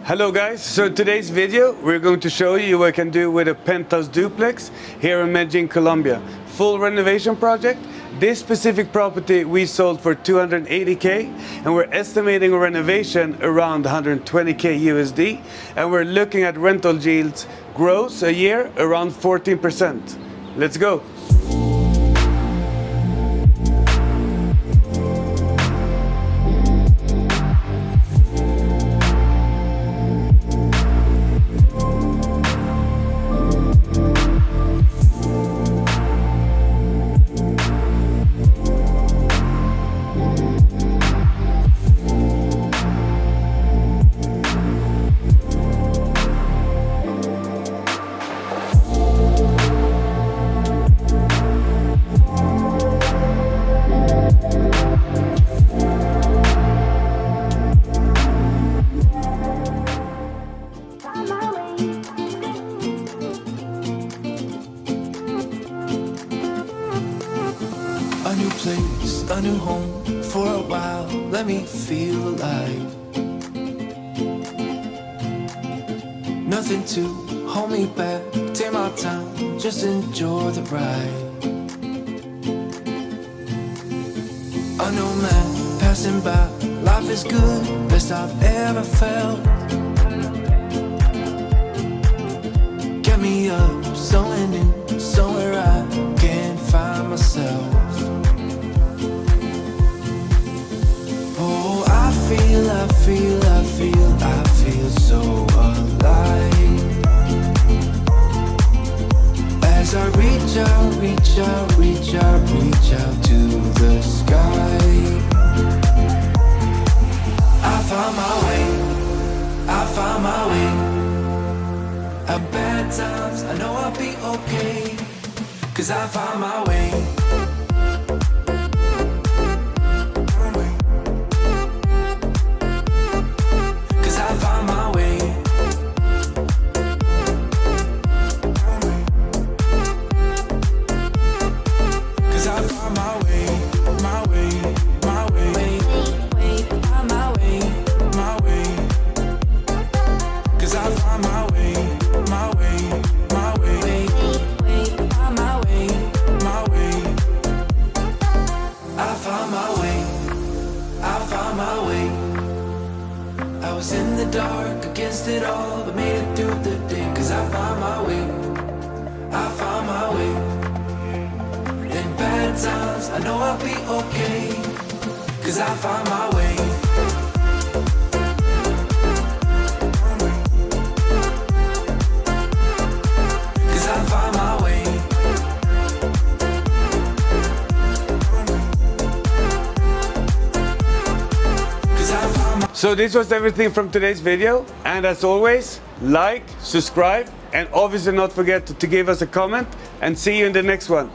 Hello guys, so today's video we're going to show you what I can do with a penthouse duplex here in Medellin, Colombia. Full renovation project. This specific property we sold for 280k and we're estimating a renovation around 120k USD, and we're looking at rental yields gross a year around 14%. Let's go. A new place, a new home, for a while, let me feel alive. Nothing to hold me back, take my time, just enjoy the ride. A nomad, passing by, life is good, best I've ever felt. Get me up, somewhere new, somewhere I can find myself. I feel so alive. As I reach out to the sky. I found my way. At bad times, I know I'll be okay, 'cause I found my way. I was in the dark against it all, but made it through the day, 'cause I found my way. In bad times, I know I'll be okay, 'cause I found my way. So this was everything from today's video, and as always, like, subscribe, and obviously not forget to give us a comment, and see you in the next one.